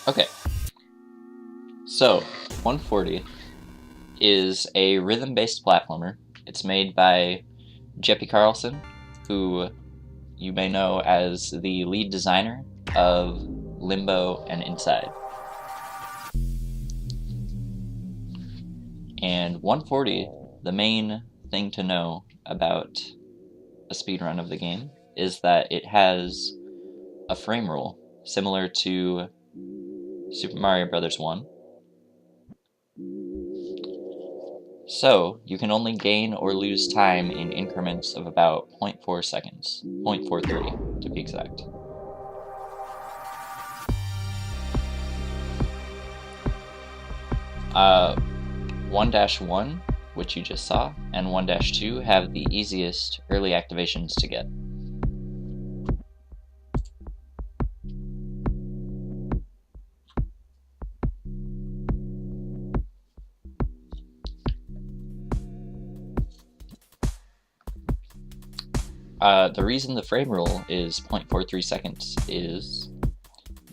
Okay, so 140 is a rhythm-based platformer. It's made by Jeppe Carlson, who you may know as the lead designer of Limbo and Inside. And 140, the main thing to know about a speedrun of the game is that it has a frame rule similar to Super Mario Bros. 1. So, you can only gain or lose time in increments of about 0.4 seconds, 0.430 to be exact. Uh, 1-1, which you just saw, and 1-2 have the easiest early activations to get. The reason the frame rule is 0.43 seconds is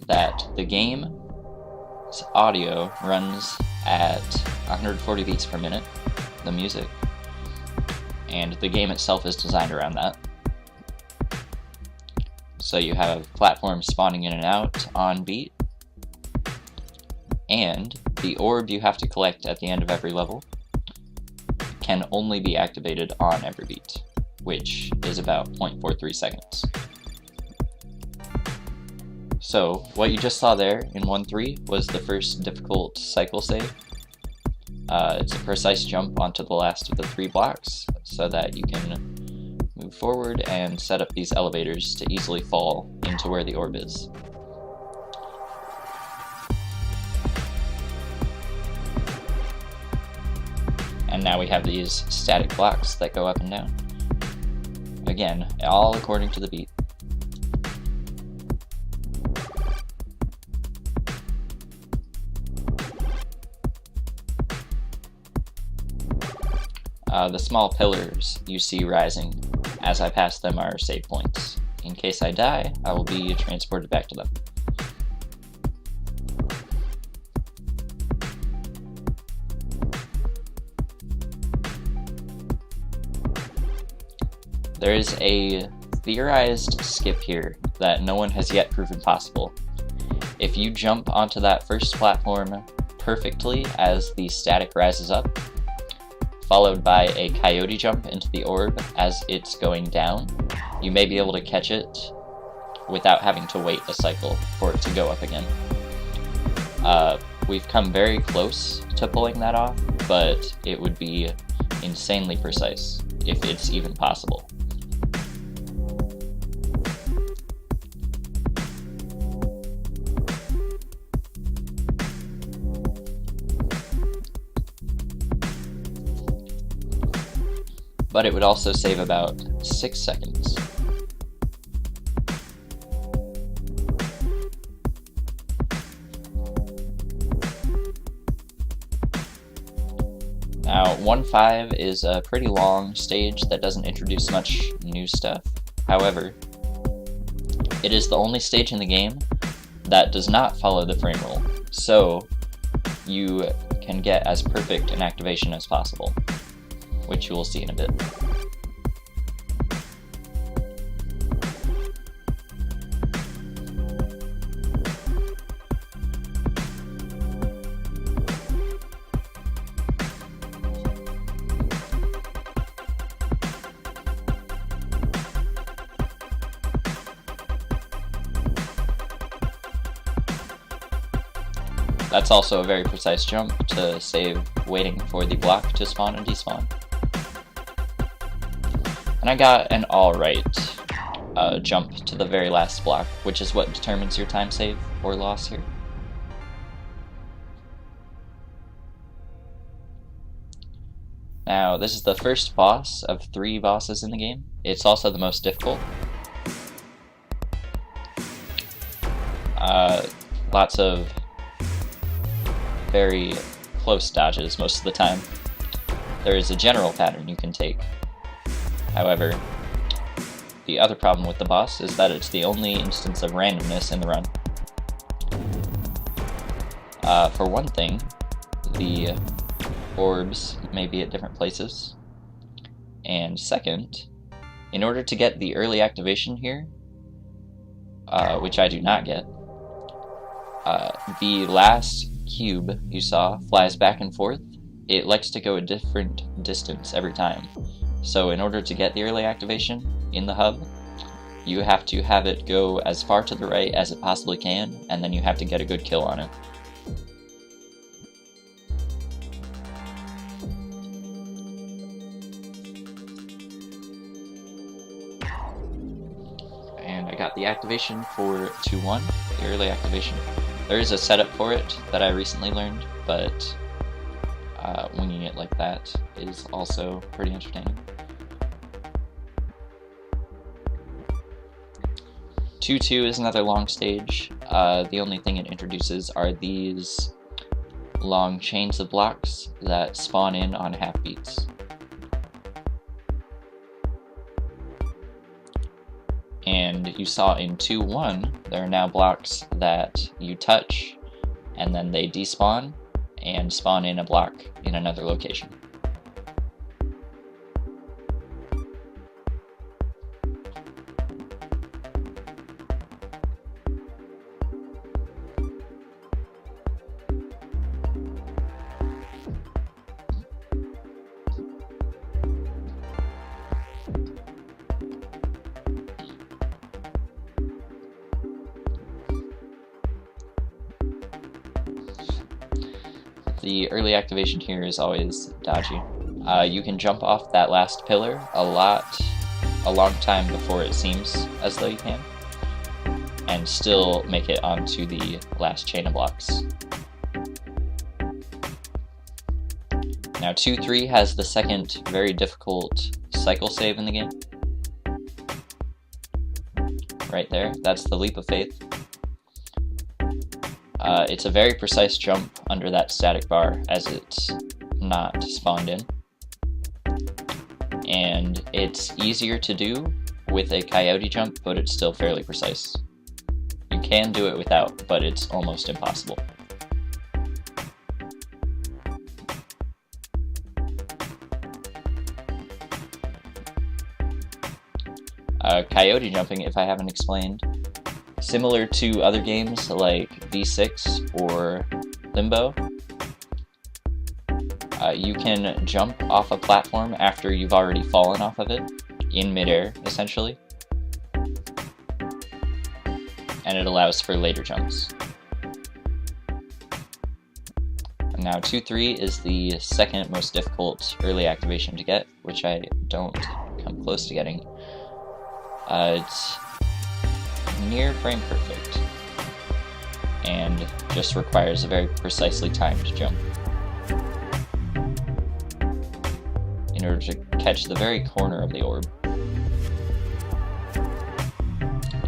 that the game's audio runs at 140 beats per minute, the music, and the game itself is designed around that. So you have platforms spawning in and out on beat, and the orb you have to collect at the end of every level can only be activated on every beat, which is about 0.43 seconds. So, what you just saw there in 1-3 was the first difficult cycle save. It's a precise jump onto the last of the 3 blocks, so that you can move forward and set up these elevators to easily fall into where the orb is. And now we have these static blocks that go up and down. Again, all according to the beat. The small pillars you see rising as I pass them are save points. In case I die, I will be transported back to them. There is a theorized skip here that no one has yet proven possible. If you jump onto that first platform perfectly as the static rises up, followed by a coyote jump into the orb as it's going down, you may be able to catch it without having to wait a cycle for it to go up again. We've come very close to pulling that off, but it would be insanely precise, if it's even possible. But it would also save about 6 seconds. Now, 1-5 is a pretty long stage that doesn't introduce much new stuff. However, it is the only stage in the game that does not follow the frame rule, so you can get as perfect an activation as possible, which you will see in a bit. That's also a very precise jump to save waiting for the block to spawn and despawn. And I got an alright jump to the very last block, which is what determines your time save or loss here. Now, this is the first boss of 3 bosses in the game. It's also the most difficult. Lots of very close dodges most of the time. There is a general pattern you can take. However, the other problem with the boss is that it's the only instance of randomness in the run. For one thing, the orbs may be at different places. And second, in order to get the early activation here, which I do not get, the last cube you saw flies back and forth. It likes to go a different distance every time. So in order to get the early activation in the hub, you have to have it go as far to the right as it possibly can, and then you have to get a good kill on it. And I got the activation for 2-1, the early activation. There is a setup for it that I recently learned, but winging it like that is also pretty entertaining. 2-2 is another long stage. The only thing it introduces are these long chains of blocks that spawn in on half beats. And you saw in 2-1, there are now blocks that you touch, and then they despawn and spawn in a block in another location. The early activation here is always dodgy. You can jump off that last pillar a long time before it seems as though you can, and still make it onto the last chain of blocks. Now 2-3 has the second very difficult cycle save in the game. Right there, that's the leap of faith. It's a very precise jump under that static bar as it's not spawned in. And it's easier to do with a coyote jump, but it's still fairly precise. You can do it without, but it's almost impossible. Coyote jumping, if I haven't explained, similar to other games like V6 or Limbo, you can jump off a platform after you've already fallen off of it, in midair, essentially. And it allows for later jumps. And now 2-3 is the second most difficult early activation to get, which I don't come close to getting. It's near frame perfect, and just requires a very precisely timed jump in order to catch the very corner of the orb.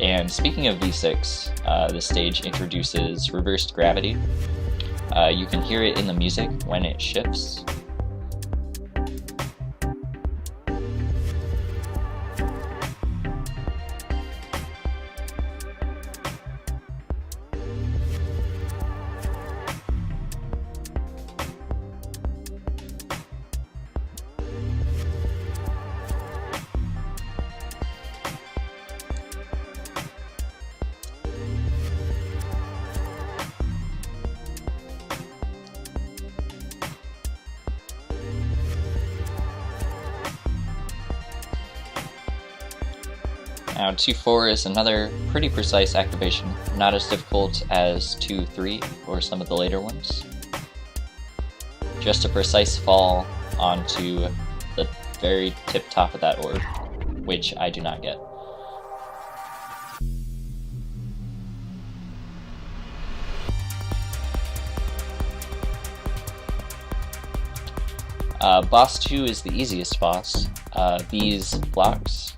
And speaking of V6, this stage introduces reversed gravity. You can hear it in the music when it shifts. Now 2-4 is another pretty precise activation, not as difficult as 2-3 or some of the later ones. Just a precise fall onto the very tip top of that orb, which I do not get. Boss 2 is the easiest boss. These blocks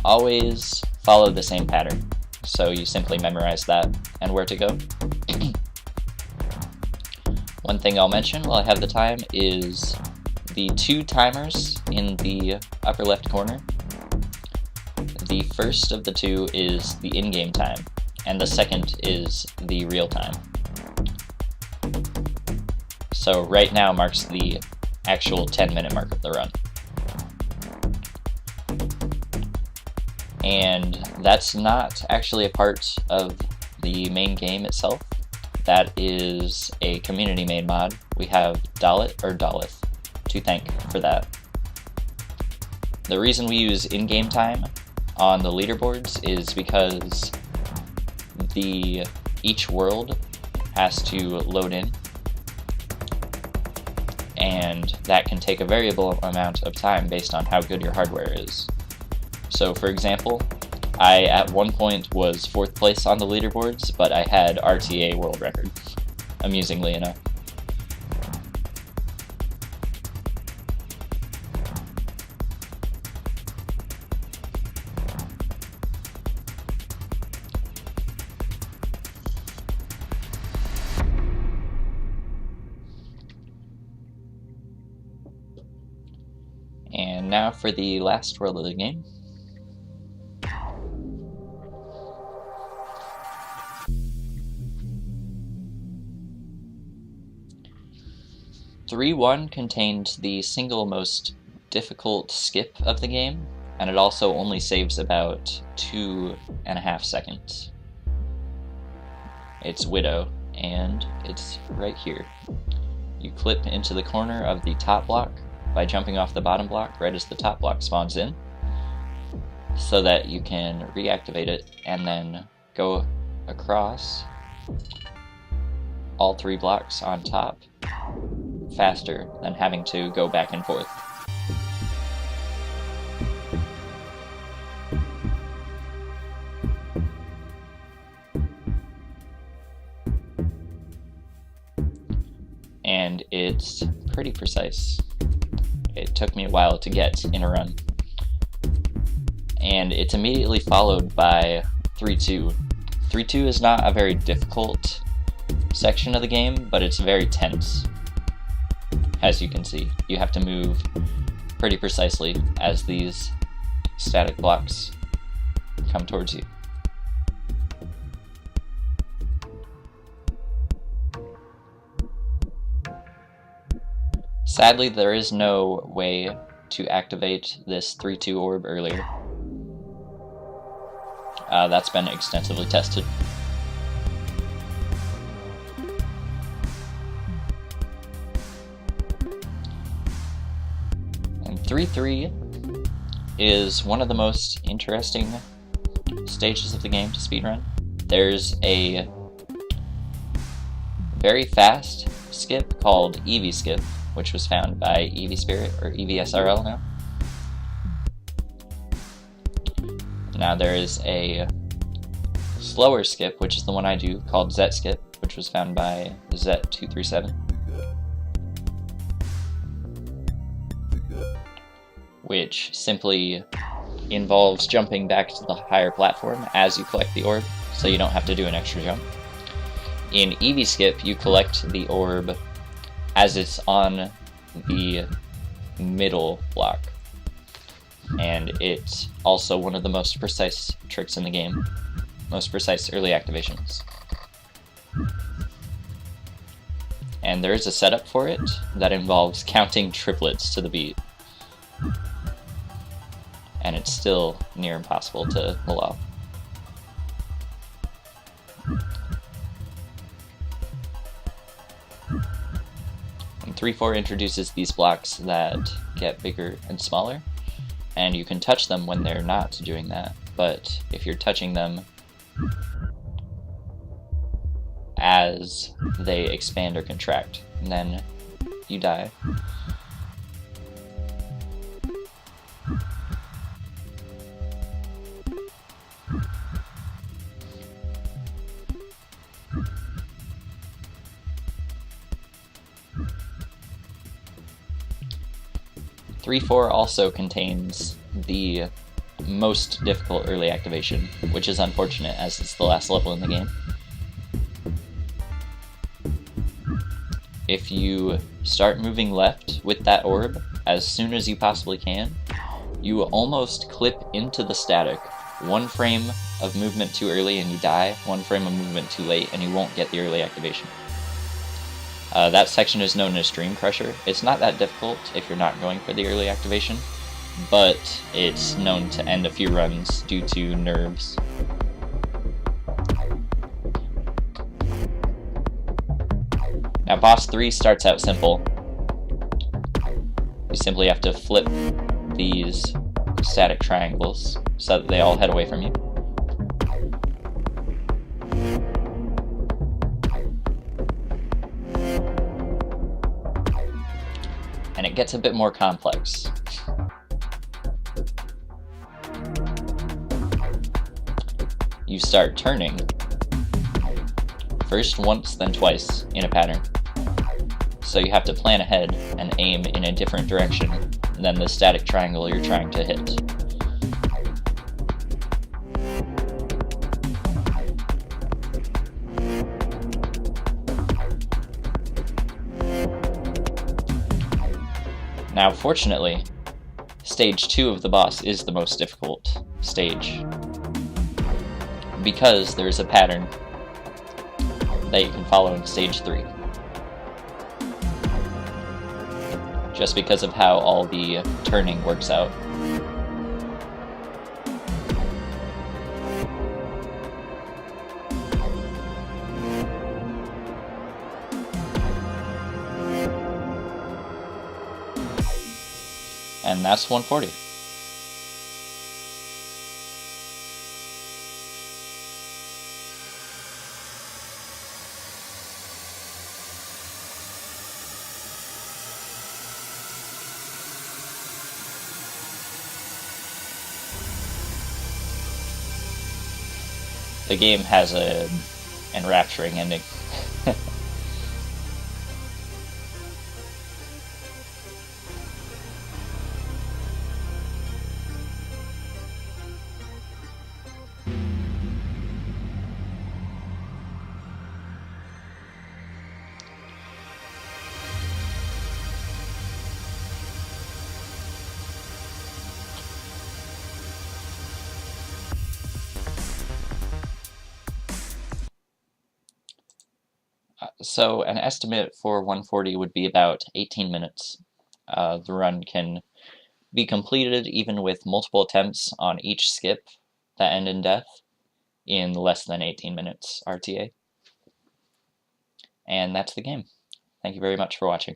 always follow the same pattern, so you simply memorize that and where to go. One thing I'll mention while I have the time is the two timers in the upper left corner. The first of the two is the in-game time, and the second is the real time. So right now marks the actual 10-minute mark of the run. And that's not actually a part of the main game itself. That is a community-made mod. We have Dalith to thank for that. The reason we use in-game time on the leaderboards is because each world has to load in, and that can take a variable amount of time based on how good your hardware is. So for example, I at one point was 4th place on the leaderboards, but I had RTA world record, amusingly enough. And now for the last world of the game. "3-1" contains the single most difficult skip of the game, and it also only saves about 2.5 seconds. It's Widow, and it's right here. You clip into the corner of the top block by jumping off the bottom block right as the top block spawns in, so that you can reactivate it and then go across all 3 blocks on top faster than having to go back and forth. And it's pretty precise. It took me a while to get in a run. And it's immediately followed by 3-2. 3-2 is not a very difficult section of the game, but it's very tense. As you can see, you have to move pretty precisely as these static blocks come towards you. Sadly, there is no way to activate this 3-2 orb earlier. That's been extensively tested. And 3-3 is one of the most interesting stages of the game to speedrun. There's a very fast skip called Eevee skip, which was found by Eevee Spirit, or EVSRL now. Now there is a slower skip, which is the one I do, called Zet skip, which was found by Zet237. Which simply involves jumping back to the higher platform as you collect the orb, so you don't have to do an extra jump. In Eevee skip, you collect the orb as it's on the middle block, and it's also one of the most precise tricks in the game, most precise early activations. And there is a setup for it that involves counting triplets to the beat, and it's still near impossible to pull off. 3-4 introduces these blocks that get bigger and smaller, and you can touch them when they're not doing that, but if you're touching them as they expand or contract, then you die. .3.4 also contains the most difficult early activation, which is unfortunate as it's the last level in the game. If you start moving left with that orb as soon as you possibly can, you almost clip into the static. 1 frame of movement too early and you die, 1 frame of movement too late and you won't get the early activation. That section is known as Dream Crusher. It's not that difficult if you're not going for the early activation, but it's known to end a few runs due to nerves. Now boss 3 starts out simple. You simply have to flip these static triangles so that they all head away from you. And it gets a bit more complex. You start turning, first once, then twice, in a pattern. So you have to plan ahead and aim in a different direction than the static triangle you're trying to hit. Now, fortunately, stage 2 of the boss is the most difficult stage, because there's a pattern that you can follow in stage 3. Just because of how all the turning works out. And that's 140. The game has an enrapturing ending. So an estimate for 140 would be about 18 minutes. The run can be completed even with multiple attempts on each skip that end in death in less than 18 minutes RTA. And that's the game. Thank you very much for watching.